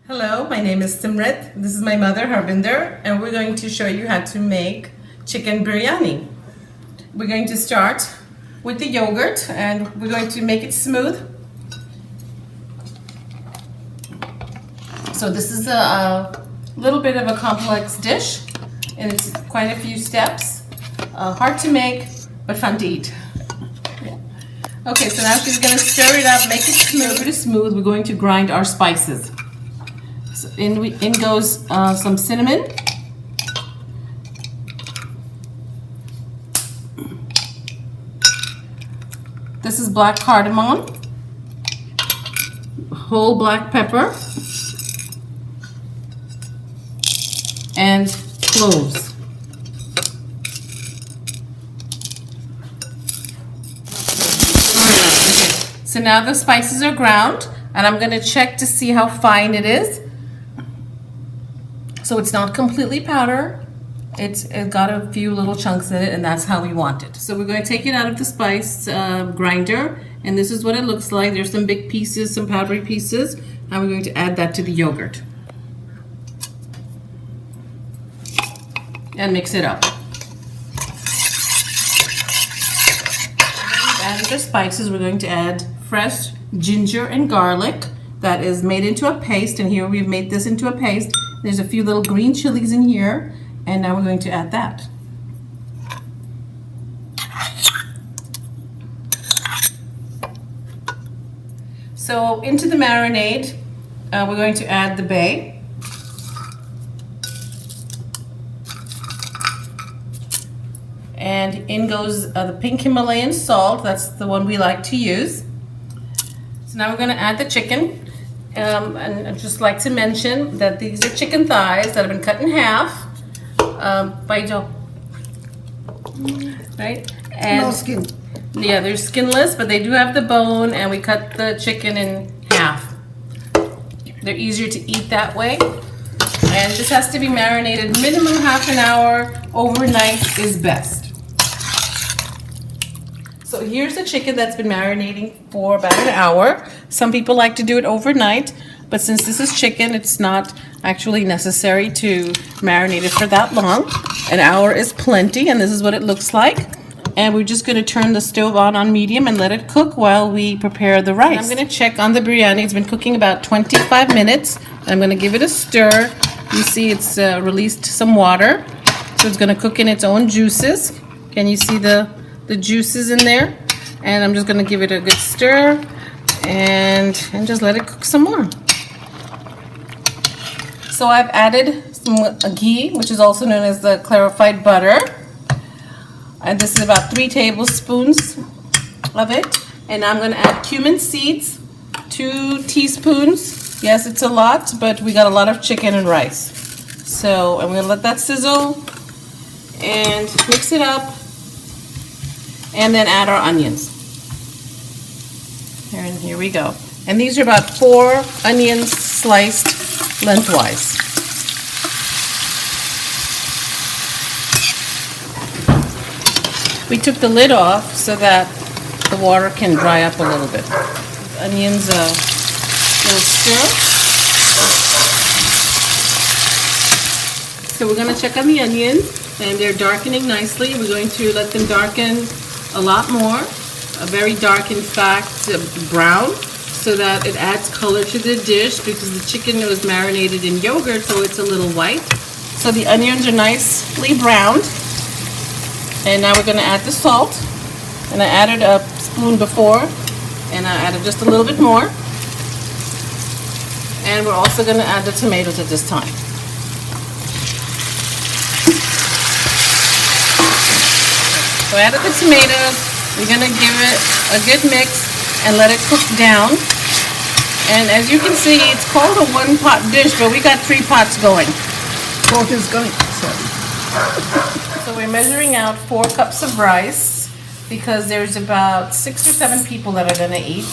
Hello, my name is Simrit. This is my mother, Harbinder, and we're going to show you how to make chicken biryani. We're going to start with the yogurt and we're going to make it smooth. So this is a little bit of a complex dish and it's quite a few steps. Hard to make, but fun to eat. Okay, so now she's going to stir it up, make it smooth. We're going to grind our spices. So in goes some cinnamon, this is black cardamom, whole black pepper, and cloves. So now the spices are ground and I'm going to check to see how fine it is. So it's not completely powder, it's got a few little chunks in it, and that's how we want it. So we're going to take it out of the spice grinder, and this is what it looks like. There's some big pieces, some powdery pieces, and we're going to add that to the yogurt. And mix it up. We've added the spices, we're going to add fresh ginger and garlic that is made into a paste, and here we've made this into a paste. There's a few little green chilies in here, and now we're going to add that. So into the marinade, we're going to add the bay. And in goes the pink Himalayan salt, that's the one we like to use. So now we're going to add the chicken. And I'd just like to mention that these are chicken thighs that have been cut in half by Joe. Right? And no skin. Yeah, they're skinless, but they do have the bone, and we cut the chicken in half. They're easier to eat that way. And this has to be marinated minimum half an hour. Overnight is best. So here's the chicken that's been marinating for about an hour. Some people like to do it overnight, but since this is chicken, it's not actually necessary to marinate it for that long. An hour is plenty, and this is what it looks like. And we're just going to turn the stove on medium and let it cook while we prepare the rice. I'm going to check on the biryani. It's been cooking about 25 minutes. I'm going to give it a stir. You see it's released some water, so it's going to cook in its own juices. Can you see the juices in there? And I'm just going to give it a good stir and just let it cook some more. So I've added some ghee, which is also known as the clarified butter, and this is about 3 tablespoons of it. And I'm going to add cumin seeds, 2 teaspoons. Yes, it's a lot, but we got a lot of chicken and rice, so I'm going to let that sizzle and mix it up. And then add our onions. Here we go. And these are about 4 onions sliced lengthwise. We took the lid off so that the water can dry up a little bit. Onions, little stir. So we're going to check on the onions, and they're darkening nicely. We're going to let them darken a lot more, very dark, in fact, brown, so that it adds color to the dish, because the chicken was marinated in yogurt, so it's a little white. So the onions are nicely browned, and now we're going to add the salt. And I added a spoon before, and I added just a little bit more. And we're also going to add the tomatoes at this time. So I added the tomatoes. We're going to give it a good mix and let it cook down. And as you can see, it's called a 1-pot dish, but we got 3 pots going. 4 is going. So we're measuring out 4 cups of rice, because there's about 6 or 7 people that are going to eat.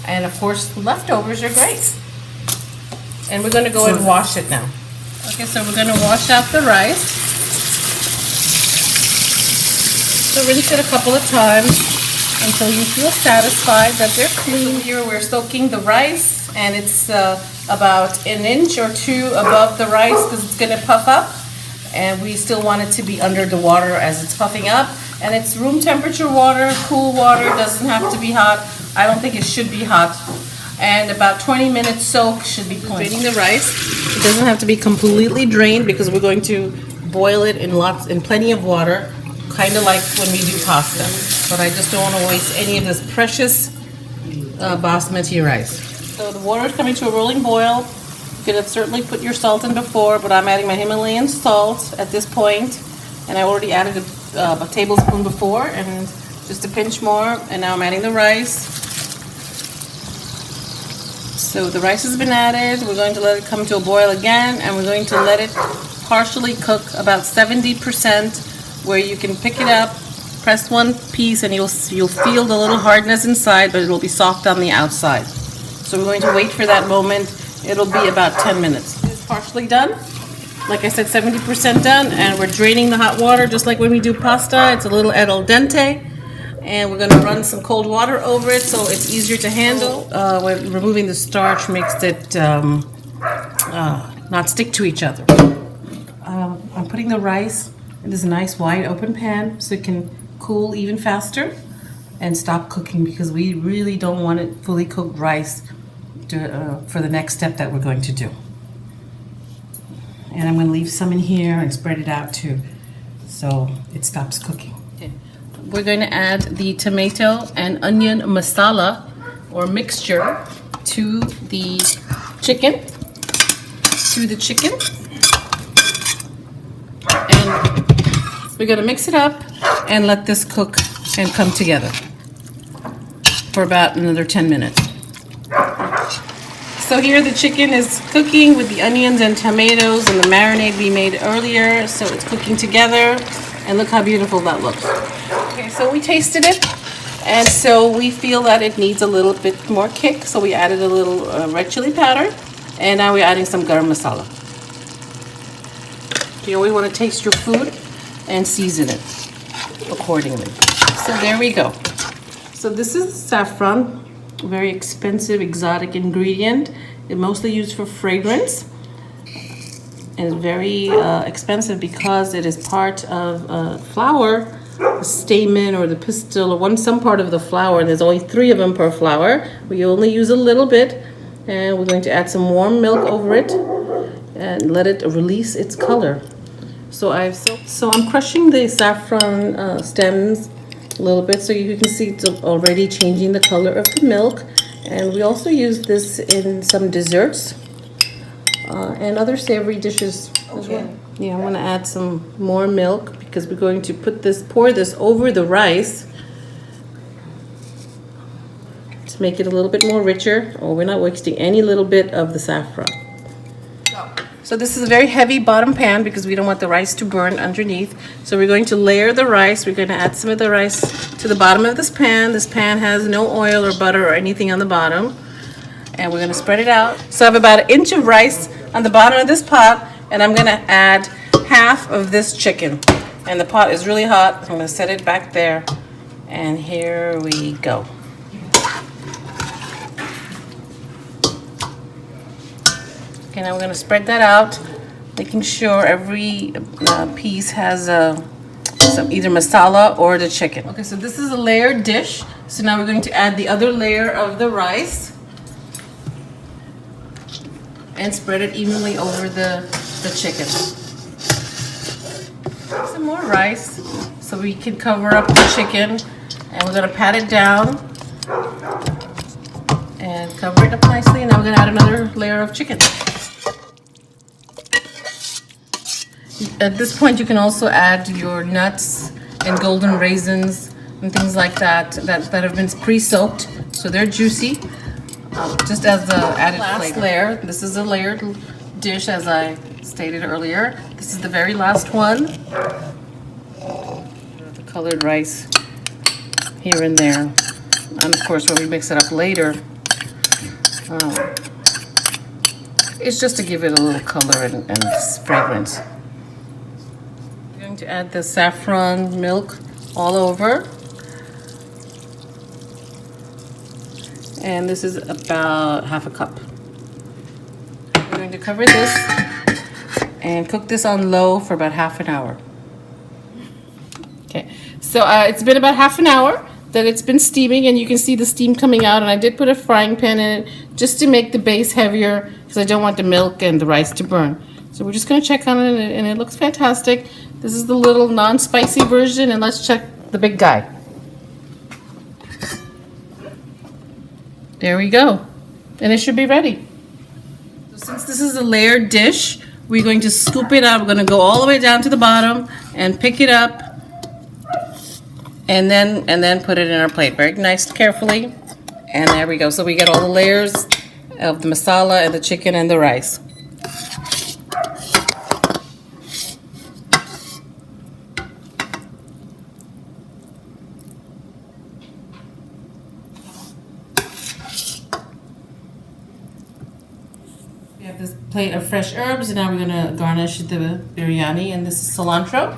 And of course, leftovers are great. And we're going to go and wash it now. Okay, so we're going to wash out the rice. So rinse it a couple of times. until you feel satisfied that they're clean. So here we're soaking the rice, and it's about an inch or two above the rice because it's going to puff up, and we still want it to be under the water as it's puffing up. And it's room temperature water, cool water, doesn't have to be hot. I don't think it should be hot. And about 20 minutes soak should be plenty. Draining the rice. It doesn't have to be completely drained because we're going to boil it in plenty of water, kind of like when we do pasta. But I just don't want to waste any of this precious basmati rice. So the water is coming to a rolling boil. You could have certainly put your salt in before, but I'm adding my Himalayan salt at this point. And I already added a tablespoon before, and just a pinch more. And now I'm adding the rice. So the rice has been added. We're going to let it come to a boil again, and we're going to let it partially cook about 70%, where you can pick it up, press one piece, and you'll feel the little hardness inside, but it will be soft on the outside. So we're going to wait for that moment. It'll be about 10 minutes. It's partially done. Like I said, 70% done, and we're draining the hot water just like when we do pasta. It's a little al dente. And we're going to run some cold water over it so it's easier to handle. When removing the starch makes it not stick to each other. I'm putting the rice in this nice wide open pan so it can cool even faster and stop cooking, because we really don't want it fully cooked rice for the next step that we're going to do. And I'm going to leave some in here and spread it out too so it stops cooking. We're going to add the tomato and onion masala or mixture to the chicken. And we're going to mix it up and let this cook and come together for about another 10 minutes. So here the chicken is cooking with the onions and tomatoes and the marinade we made earlier. So it's cooking together, and look how beautiful that looks. Okay, so we tasted it, and so we feel that it needs a little bit more kick, so we added a little red chili powder, and now we're adding some garam masala. You always want to taste your food and season it accordingly. So there we go. So this is saffron, a very expensive exotic ingredient. It's mostly used for fragrance, and it's very expensive because it is part of flower. The stamen or the pistil or some part of the flower, and there's only 3 of them per flower. We only use a little bit, and we're going to add some warm milk over it and let it release its color. So I'm crushing the saffron stems a little bit so you can see it's already changing the color of the milk. And we also use this in some desserts and other savory dishes as well. Yeah, I'm going to add some more milk because we're going to pour this over the rice to make it a little bit more richer. Oh, we're not wasting any little bit of the saffron. So this is a very heavy bottom pan because we don't want the rice to burn underneath. So we're going to layer the rice. We're going to add some of the rice to the bottom of this pan. This pan has no oil or butter or anything on the bottom. And we're going to spread it out. So I have about 1 inch of rice on the bottom of this pot, and I'm going to add half of this chicken. And the pot is really hot. I'm going to set it back there. And here we go. Okay, now we're going to spread that out, making sure every piece has some either masala or the chicken. Okay, so this is a layered dish. So now we're going to add the other layer of the rice and spread it evenly over the chicken. Some more rice so we can cover up the chicken, and we're going to pat it down and cover it up nicely. And now we're going to add another layer of chicken. At this point you can also add your nuts and golden raisins and things like that have been pre-soaked, so they're juicy, just as the added last layer. This is a layered dish, as I stated earlier. This is the very last one. The colored rice here and there, and of course when we mix it up later, it's just to give it a little color and fragrance. I'm going to add the saffron milk all over. And this is about half a cup. We're going to cover this and cook this on low for about half an hour. Okay, so it's been about half an hour that it's been steaming, and you can see the steam coming out, and I did put a frying pan in it just to make the base heavier because I don't want the milk and the rice to burn. So we're just going to check on it, and it looks fantastic. This is the little non-spicy version, and let's check the big guy. There we go, and it should be ready. So since this is a layered dish, we're going to scoop it out. We're going to go all the way down to the bottom and pick it up, and then put it in our plate very nice, carefully. And there we go. So we get all the layers of the masala and the chicken and the rice. We have this plate of fresh herbs, and now we're going to garnish the biryani, and this is cilantro,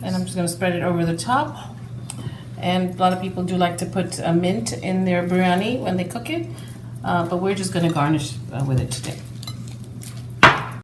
and I'm just going to spread it over the top. And a lot of people do like to put a mint in their biryani when they cook it, but we're just going to garnish with it today.